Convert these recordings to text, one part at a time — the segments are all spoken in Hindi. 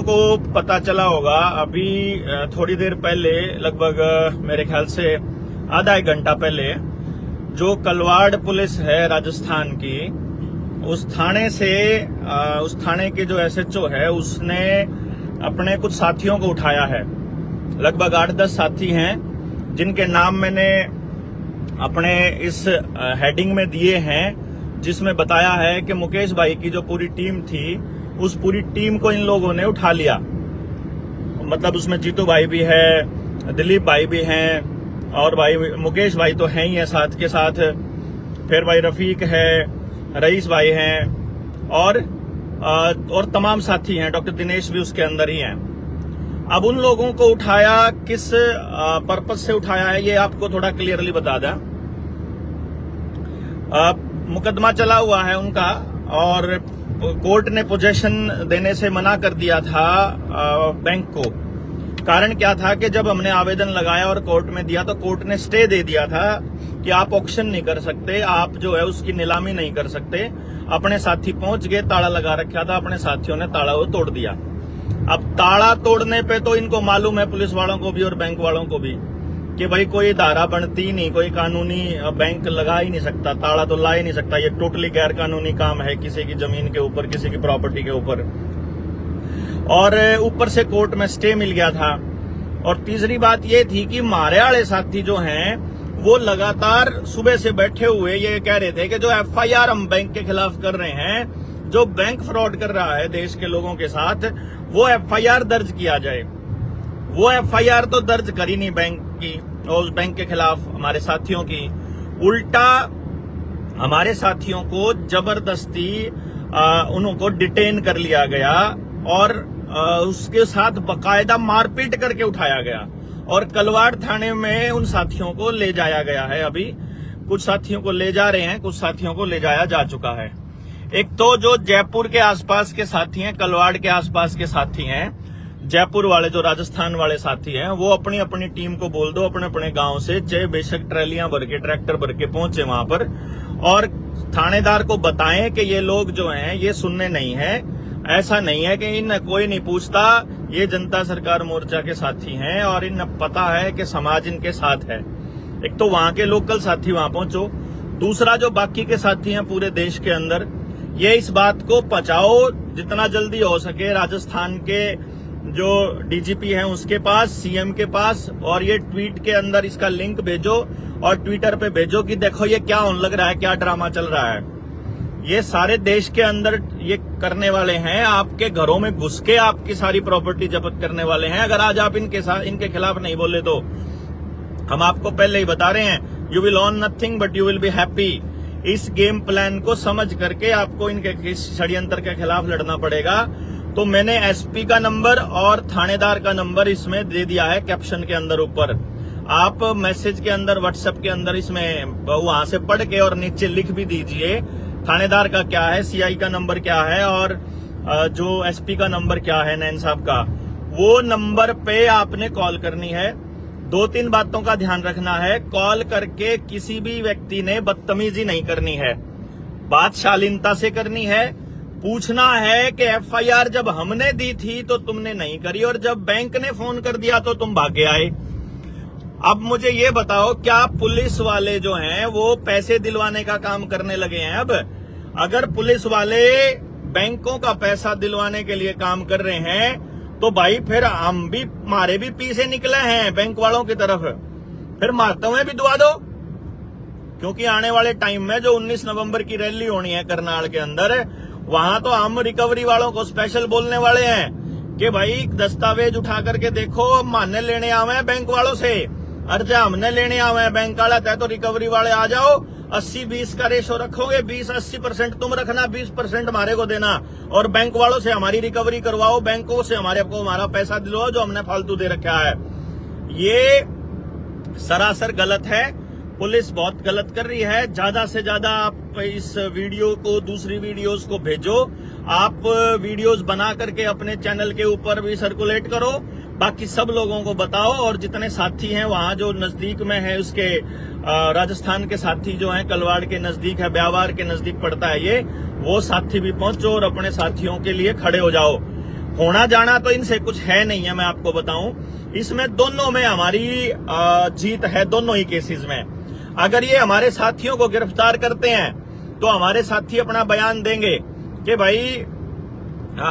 को पता चला होगा, अभी थोड़ी देर पहले, लगभग मेरे ख्याल से आधा एक घंटा पहले, जो कलवाड़ पुलिस है राजस्थान की, उस थाने से उस थाने के जो SHO है उसने अपने कुछ साथियों को उठाया है। लगभग 8-10 साथी हैं जिनके नाम मैंने अपने इस हेडिंग में दिए हैं, जिसमें बताया है कि मुकेश भाई की जो पूरी टीम थी उस पूरी टीम को इन लोगों ने उठा लिया। मतलब उसमें जीतू भाई भी है, दिलीप भाई भी हैं, और भाई मुकेश भाई तो हैं ही है साथ के साथ, फिर भाई रफीक है, रईस भाई हैं, और तमाम साथी हैं, डॉक्टर दिनेश भी उसके अंदर ही हैं। अब उन लोगों को उठाया किस पर्पस से उठाया है ये आपको थोड़ा क्लियरली बता दें। मुकदमा चला हुआ है उनका, और कोर्ट ने पोजेशन देने से मना कर दिया था बैंक को। कारण क्या था कि जब हमने आवेदन लगाया और कोर्ट में दिया तो कोर्ट ने स्टे दे दिया था कि आप ऑक्शन नहीं कर सकते, आप जो है उसकी नीलामी नहीं कर सकते। अपने साथी पहुंच गए, ताला लगा रखा था, अपने साथियों ने ताला वो तोड़ दिया। अब ताला तोड़ने पे तो इनको मालूम है, पुलिस वालों को भी और बैंक वालों को भी, कि भाई कोई धारा बनती नहीं, कोई कानूनी बैंक लगा ही नहीं सकता, ताला तो ला ही नहीं सकता, ये टोटली गैर कानूनी काम है किसी की जमीन के ऊपर, किसी की प्रॉपर्टी के ऊपर। और ऊपर से कोर्ट में स्टे मिल गया था। और तीसरी बात ये थी कि मारे वाले साथी जो हैं वो लगातार सुबह से बैठे हुए ये कह रहे थे कि जो FIR हम बैंक के खिलाफ कर रहे हैं, जो बैंक फ्रॉड कर रहा है देश के लोगों के साथ, वो FIR दर्ज किया जाए। वो FIR तो दर्ज करी नहीं बैंक की और उस बैंक के खिलाफ हमारे साथियों की, उल्टा हमारे साथियों को जबरदस्ती उनको डिटेन कर लिया गया और उसके साथ बकायदा मारपीट करके उठाया गया और कलवाड़ थाने में उन साथियों को ले जाया गया है। अभी कुछ साथियों को ले जा रहे हैं, कुछ साथियों को ले जाया जा चुका है। एक तो जो जयपुर के आसपास के साथी हैं, कलवाड़ के आसपास के साथी हैं, जयपुर वाले जो राजस्थान वाले साथी हैं, वो अपनी अपनी टीम को बोल दो अपने अपने गांव से, चाहे बेशक ट्रैलियां भर के, ट्रैक्टर भर के पहुंचे वहां पर, और थानेदार को बताएं कि ये लोग जो हैं ये सुनने नहीं है। ऐसा नहीं है कि इन कोई नहीं पूछता, ये जनता सरकार मोर्चा के साथी हैं और इन पता है कि समाज इनके साथ है। एक तो वहां के लोकल साथी वहां पहुंचो, दूसरा जो बाकी के साथी हैं पूरे देश के अंदर, ये इस बात को पहुंचाओ जितना जल्दी हो सके राजस्थान के जो DGP हैं उसके पास, CM के पास, और ये ट्वीट के अंदर इसका लिंक भेजो और ट्विटर पे भेजो कि देखो ये क्या होने लग रहा है, क्या ड्रामा चल रहा है। ये सारे देश के अंदर ये करने वाले हैं, आपके घरों में घुस के आपकी सारी प्रॉपर्टी जब्त करने वाले हैं। अगर आज आप इनके खिलाफ नहीं बोले तो हम आपको पहले ही बता रहे हैं, you will on nothing but you will be happy. इस गेम प्लान को समझ करके आपको इनके षड्यंत्र के खिलाफ लड़ना पड़ेगा। तो मैंने SP का नंबर और थानेदार का नंबर इसमें दे दिया है कैप्शन के अंदर ऊपर। आप मैसेज के अंदर, व्हाट्सएप के अंदर इसमें वहां से पढ़ के और नीचे लिख भी दीजिए थानेदार का क्या है, CI का नंबर क्या है और जो SP का नंबर क्या है, नैन साहब का। वो नंबर पे आपने कॉल करनी है। 2-3 बातों का ध्यान रखना है। कॉल करके किसी भी व्यक्ति ने बदतमीजी नहीं करनी है, बात शालीनता से करनी है। पूछना है कि FIR जब हमने दी थी तो तुमने नहीं करी, और जब बैंक ने फोन कर दिया तो तुम भागे आए। अब मुझे ये बताओ, क्या पुलिस वाले जो हैं वो पैसे दिलवाने का काम करने लगे हैं? अब अगर पुलिस वाले बैंकों का पैसा दिलवाने के लिए काम कर रहे हैं तो भाई फिर हम भी, हमारे भी पीछे निकले हैं बैंक वालों की तरफ, फिर मारते हुए भी दुआ दो। क्योंकि आने वाले टाइम में जो 19 नवंबर की रैली होनी है करनाल के अंदर, वहां तो हम रिकवरी वालों को स्पेशल बोलने वाले हैं कि भाई दस्तावेज उठा करके देखो, मानने लेने आवे हैं बैंक वालों से, अर्जा हमने लेने आवे हैं बैंक वाला तय, तो रिकवरी वाले आ जाओ। 80-20 का रेशो रखोगे, 20-80% तुम रखना, 20% हमारे को देना, और बैंक वालों से हमारी रिकवरी करवाओ, बैंकों से हमारे को हमारा पैसा दिलवाओ जो हमने फालतू दे रखा है। ये सरासर गलत है। पुलिस बहुत गलत कर रही है। ज्यादा से ज्यादा आप इस वीडियो को, दूसरी वीडियोस को भेजो। आप वीडियोस बना करके अपने चैनल के ऊपर भी सर्कुलेट करो, बाकी सब लोगों को बताओ। और जितने साथी हैं वहां जो नजदीक में है, उसके राजस्थान के साथी जो हैं, कलवाड़ के नजदीक है, ब्यावर के नजदीक पड़ता है ये, वो साथी भी पहुंचो और अपने साथियों के लिए खड़े हो जाओ। होना जाना तो इनसे कुछ है नहीं है, मैं आपको बताऊं। इसमें दोनों में हमारी जीत है, दोनों ही केसेस में। अगर ये हमारे साथियों को गिरफ्तार करते हैं तो हमारे साथी अपना बयान देंगे कि भाई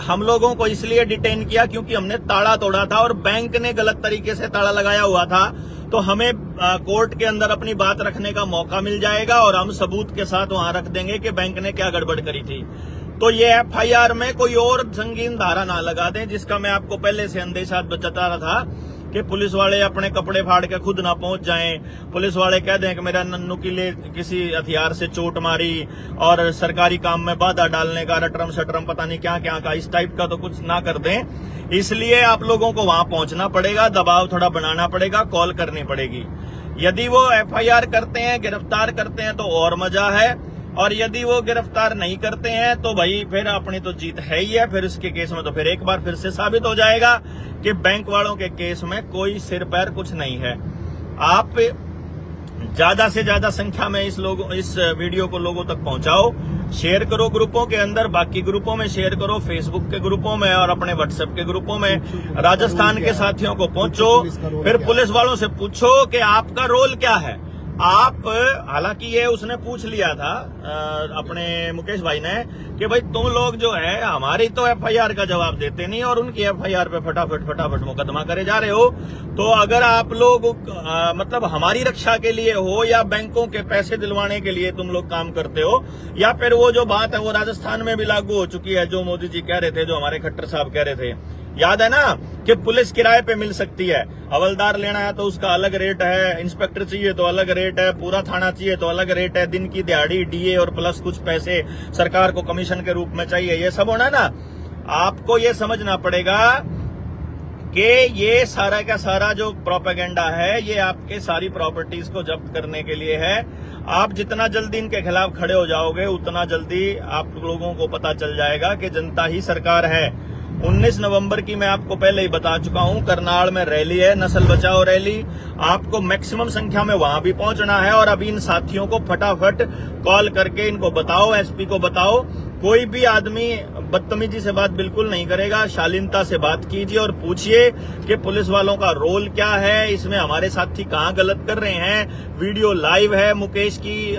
हम लोगों को इसलिए डिटेन किया क्योंकि हमने ताला तोड़ा था और बैंक ने गलत तरीके से ताला लगाया हुआ था, तो हमें कोर्ट के अंदर अपनी बात रखने का मौका मिल जाएगा और हम सबूत के साथ वहां रख देंगे कि बैंक ने क्या गड़बड़ करी थी। तो ये एफआईआर में कोई और संगीन धारा ना लगा दें, जिसका मैं आपको पहले से अंदेशा बता रहा था कि पुलिस वाले अपने कपड़े फाड़ के खुद ना पहुंच जाएं, पुलिस वाले कह दें कि मेरा नन्नू के लिए किसी हथियार से चोट मारी और सरकारी काम में बाधा डालने का रटरम सटरम पता नहीं क्या क्या का, इस टाइप का तो कुछ ना कर दें। इसलिए आप लोगों को वहां पहुंचना पड़ेगा, दबाव थोड़ा बनाना पड़ेगा, कॉल करनी पड़ेगी। यदि वो एफआईआर करते हैं, गिरफ्तार करते हैं तो और मजा है, और यदि वो गिरफ्तार नहीं करते हैं तो भाई फिर अपनी तो जीत है ही है। फिर इसके केस में तो फिर एक बार फिर से साबित हो जाएगा कि बैंक वालों के केस में कोई सिर पैर कुछ नहीं है। आप ज्यादा से ज्यादा संख्या में इस वीडियो को लोगों तक पहुंचाओ, शेयर करो ग्रुपों के अंदर, बाकी ग्रुपों में शेयर करो, फेसबुक के ग्रुपों में और अपने व्हाट्सएप के ग्रुपों में। राजस्थान के साथियों को पहुंचो, फिर पुलिस वालों से पूछो कि आपका रोल क्या है। आप, हालांकि ये उसने पूछ लिया था अपने मुकेश भाई ने कि भाई तुम लोग जो है हमारी तो एफआईआर का जवाब देते नहीं और उनकी एफआईआर पे फटाफट मुकदमा करे जा रहे हो। तो अगर आप लोग मतलब हमारी रक्षा के लिए हो या बैंकों के पैसे दिलवाने के लिए तुम लोग काम करते हो, या फिर वो जो बात है वो राजस्थान में भी लागू हो चुकी है, जो मोदी जी कह रहे थे, जो हमारे खट्टर साहब कह रहे थे, याद है ना, कि पुलिस किराए पे मिल सकती है, हवलदार लेना है तो उसका अलग रेट है, इंस्पेक्टर चाहिए तो अलग रेट है, पूरा थाना चाहिए तो अलग रेट है, दिन की दिहाड़ी डीए और प्लस कुछ पैसे सरकार को कमीशन के रूप में चाहिए, ये सब होना ना। आपको ये समझना पड़ेगा कि ये सारा का सारा जो प्रोपेगेंडा है ये आपके सारी प्रॉपर्टीज को जब्त करने के लिए है। आप जितना जल्दी इनके खिलाफ खड़े हो जाओगे उतना जल्दी आप लोगों को पता चल जाएगा कि जनता ही सरकार है। 19 नवंबर की मैं आपको पहले ही बता चुका हूं, करनाल में रैली है, नस्ल बचाओ रैली। आपको मैक्सिमम संख्या में वहां भी पहुंचना है और अभी इन साथियों को फटाफट कॉल करके इनको बताओ, एसपी को बताओ। कोई भी आदमी बदतमीजी से बात बिल्कुल नहीं करेगा, शालीनता से बात कीजिए और पूछिए कि पुलिस वालों का रोल क्या है, इसमें हमारे साथी कहां गलत कर रहे हैं। वीडियो लाइव है मुकेश की,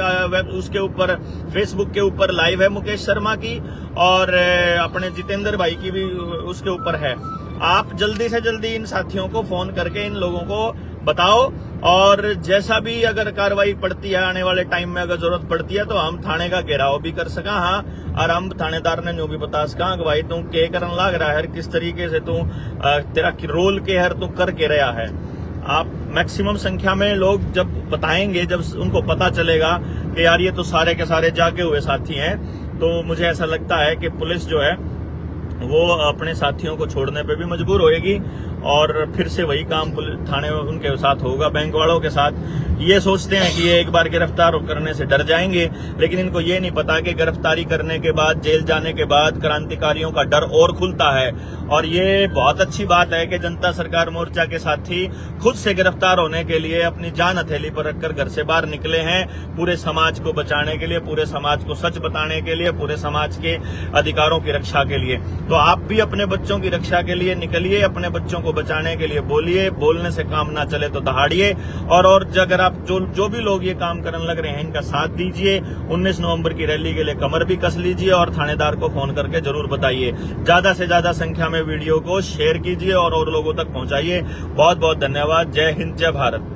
उसके ऊपर फेसबुक के ऊपर लाइव है मुकेश शर्मा की, और अपने जितेंद्र भाई की भी उसके ऊपर है। आप जल्दी से जल्दी इन साथियों को फोन करके इन लोगों को बताओ, और जैसा भी अगर कार्रवाई पड़ती है आने वाले टाइम में, अगर जरूरत पड़ती है तो हम थाने का घेराव भी कर सका। हाँ, और हम थानेदार ने जो भी बता सका कि भाई तू के करन लाग रहा है, किस तरीके से तू तेरा रोल के हर तू करके रहा है। आप मैक्सिमम संख्या में लोग जब बताएंगे, जब उनको पता चलेगा कि यार ये तो सारे के सारे जागे हुए साथी हैं, तो मुझे ऐसा लगता है कि पुलिस जो है वो अपने साथियों को छोड़ने पे भी मजबूर होएगी और फिर से वही काम थाने उनके साथ होगा, बैंक वालों के साथ। ये सोचते हैं कि ये एक बार गिरफ्तार करने से डर जाएंगे, लेकिन इनको ये नहीं पता कि गिरफ्तारी करने के बाद, जेल जाने के बाद क्रांतिकारियों का डर और खुलता है। और ये बहुत अच्छी बात है कि जनता सरकार मोर्चा के साथी खुद से गिरफ्तार होने के लिए अपनी जान हथेली पर रखकर घर से बाहर निकले हैं, पूरे समाज को बचाने के लिए, पूरे समाज को सच बताने के लिए, पूरे समाज के अधिकारों की रक्षा के लिए। तो आप भी अपने बच्चों की रक्षा के लिए निकलिए, अपने बच्चों को बचाने के लिए बोलिए, बोलने से काम ना चले तो दहाड़िए। और अगर आप जो भी लोग ये काम करने लग रहे हैं इनका साथ दीजिए। 19 नवंबर की रैली के लिए कमर भी कस लीजिए और थानेदार को फोन करके जरूर बताइए। ज्यादा से ज्यादा संख्या में वीडियो को शेयर कीजिए और लोगों तक पहुंचाइए। बहुत बहुत धन्यवाद। जय हिंद, जय भारत।